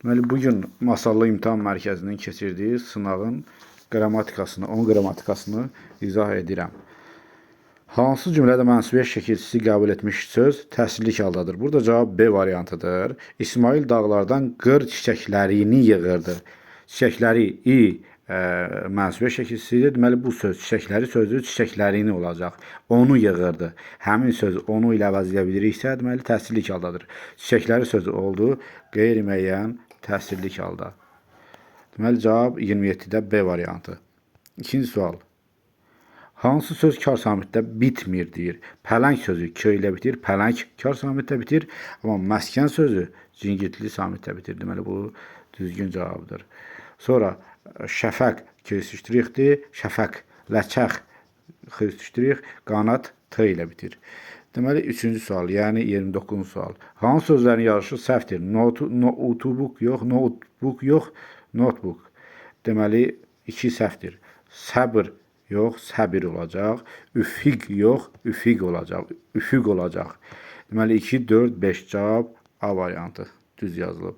Deməli, bugün Masallı İmtahan Mərkəzinin keçirdiyi sınavın qrammatikasını, 10 qrammatikasını izah edirəm. Hansı cümlədə mənsubiyyət şəkilçisi qəbul etmiş söz təsrirlik haldadır? Burada cavab B variantıdır. İsmail dağlardan qır çiçəklərini yığırdı. Çiçəkləri mənsubiyyət şəkilçisidir. Deməli, bu söz çiçəkləri sözü çiçəklərini olacaq. Onu yığırdı. Həmin söz onu ilə əvəzləyə biliriksə, deməli, təsrirlik haldadır. Çiçəkləri sözü oldu, qeyri-müəyyən təsrirlik halda. Deməli, cavab 27-də B variantı. İkinci sual. Hansı söz kar samitdə bitmir deyir. Pələng sözü k ilə bitir, pələng kar samitdə bitir, amma məskən sözü cingitli samitdə bitir. Deməli, bu düzgün cavabdır. Sonra şəfəq k-dir, şəfəq, ləçəx x-dir, qanat t ilə bitir. Deməli, üçüncü sual, yəni 29-cu sual. Hansı sözlərin yarışı səhvdir? Notebook yox, notebook yox, notebook. Deməli, 2 səhvdir. Səbr yox, səbir olacaq. Üfiq yox, üfiq olacaq. Üfüq olacaq. Deməli, 2, 4, 5 cavab A variantı düz yazılıb.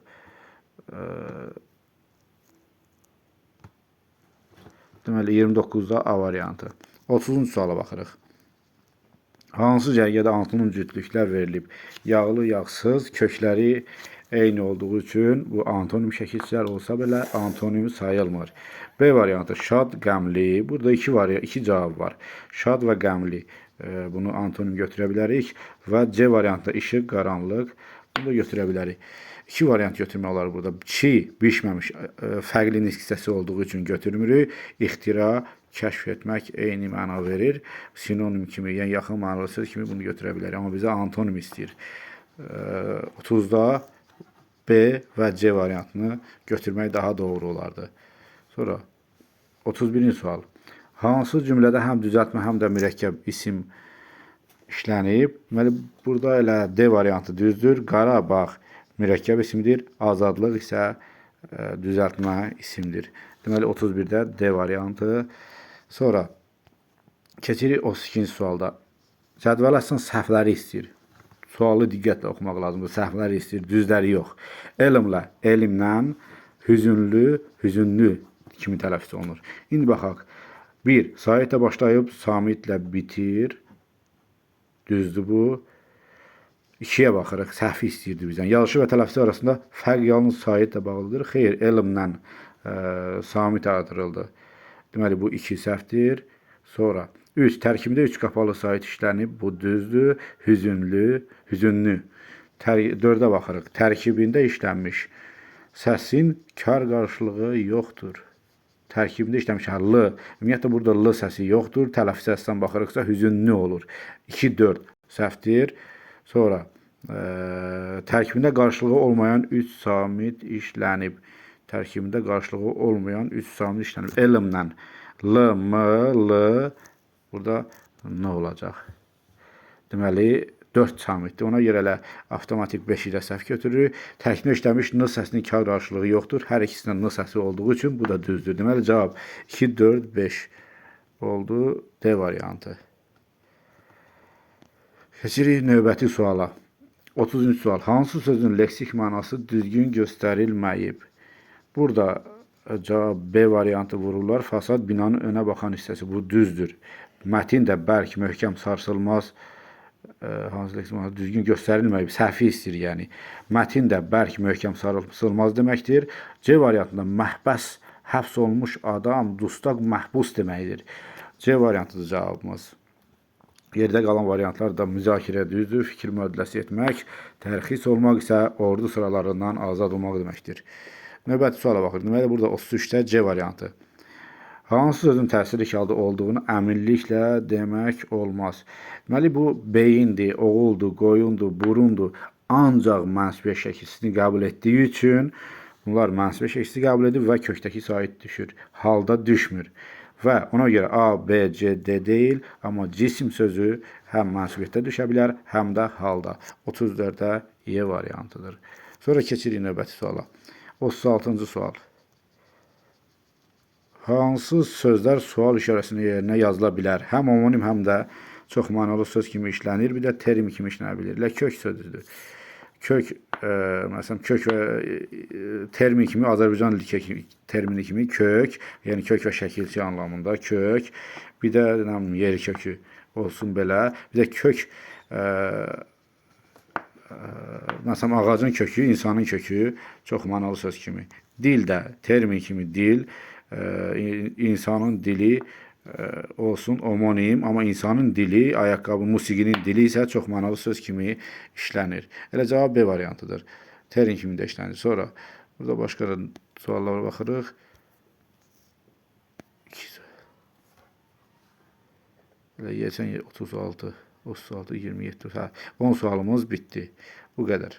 Deməli, 29-da A variantı. 30-cu suala baxırıq. Hansı cərgədə antonim cütlüklər verilib? Yağlı, yağsız, kökləri eyni olduğu üçün bu antonim şəkilçilər olsa belə antonimi sayılmır. B variantı şad, qəmli. Burada iki cavab var. Şad və qəmli. Bunu antonim götürə bilərik. Və C variantı işıq, qaranlıq. Bunu da götürə bilərik. İki variant götürmək olar burada. Çi, bişməmiş, fərqli nis hissəsi olduğu üçün götürmürük. İxtira, kəşf etmək eyni məna verir. Sinonim kimi, yəni yaxın mənalı söz kimi bunu götürə bilərik. Amma bizə antonim istəyir. 30-da B və C variantını götürmək daha doğru olardı. Sonra 31-ci sual. Hansı cümlədə həm düzəltmə, həm də mürəkkəb isim işlənib? Deməli, burada elə D variantı düzdür. Qarabağ mürəkkəb isimdir. Azadlıq isə düzəltmə isimdir. Deməli, 31-də D variantı. Sonra keçirik 32-ci sualda. Cədvəl açsan səhvləri istəyir. Sualı diqqətlə oxumaq lazımdır. Səhvləri istəyir, düzləri yox. Elmlə, elmdən, hüzünlü, hüzünlü kimi tələffüz olunur. İndi baxaq. 1. Saitlə başlayıb, samitlə bitir. Düzdür bu. 2-yə baxırıq. Səhvi istəyirdi bizdən. Yazışı və tələffüz arasında fərq yalnız saitlə bağlıdır. Xeyr, elmlə samit artırıldı. Deməli, bu 2 səhvdir. Sonra 3. Tərkibində 3 qapalı sait işlənib. Bu düzdür. Hüzünlü, hüzünlü. 4-ə baxırıq. Tərkibində işlənmiş. Səsin kar qarşılığı yoxdur. Tərkibində işləmiş L. Ümumiyyətlə, burada L səsi yoxdur. Tələffüz səsindən baxırıqsa hüzünlü olur. 2, 4 səhvdir. Sonra tərkibində qarşılığı olmayan 3 samit işlənib. Tərkibində qarşılığı olmayan 3 samit işlənib. Elmlə L, M, L, burada nə olacaq? Deməli, 4 samitdir. Ona görə elə avtomatik 5 ilə səhv götürürük. Tərkibində işləmiş N səsinin kar qarşılığı yoxdur. Hər ikisindən N səsi olduğu üçün bu da düzdür. Deməli, cavab 2, 4, 5 oldu. D variantı. Keçirik növbəti suala. 30-cu sual. Hansı sözün leksik mənası düzgün göstərilməyib? Burada cavab B variantı vururlar. Fasad binanın önə baxan hissəsi. Bu düzdür. Mətin də bərk, möhkəm, sarsılmaz. Hansı leksik mənası düzgün göstərilməyib? Səhvi istəyir, yəni. Mətin də bərk, möhkəm, sarsılmaz deməkdir. C variantında məhbəs, həbs olmuş adam, dustaq, məhbus deməkdir. C variantıdır cavabımız. Yerdə qalan variantlar da müzakirə düzdür, fikir mübadiləsi etmək, tərxis olmaq isə ordu sıralarından azad olmaq deməkdir. Növbəti suala baxır. Deməli, burada 33-də C variantı. Hansı sözün təsirlik halda olduğunu əminliklə demək olmaz. Deməli, bu beyindir, oğuldur, qoyundur, burundur. Ancaq mənsubiyyət şəkilçisini qəbul etdiyi üçün bunlar mənsubiyyət şəkilçisi qəbul edir və kökdəki sait düşür. Halda düşmür. Və ona görə A, B, C, D deyil, amma cisim sözü həm mənsubiyyətdə düşə bilər, həm də halda. 34-də Y variantıdır. Sonra keçirik növbəti suala. 36-cı sual. Hansı sözlər sual işarəsinin yerinə yazıla bilər? Həm homonim, həm də çox mənalı söz kimi işlənir, bir də term kimi işlənə bilir. Kök sözüdür. Kök məsələn kök və termin kimi Azərbaycan dili termini kimi kök, yəni kök və şəkilçi anlamında kök, bir də nə bilim yer kökü olsun belə. Bir də kök məsələn ağacın kökü, insanın kökü çox mənalı söz kimi. Dil də termin kimi dil, insanın dili olsun omonim, amma insanın dili, ayaqqabı, musiqinin dili isə çox mənalı söz kimi işlənir. Elə cavab B variantıdır. Termin kimi də işlənir. Sonra burada başqa da suallara baxırıq. 36, 36, 27. Hə, 10 sualımız bitdi. Bu qədər.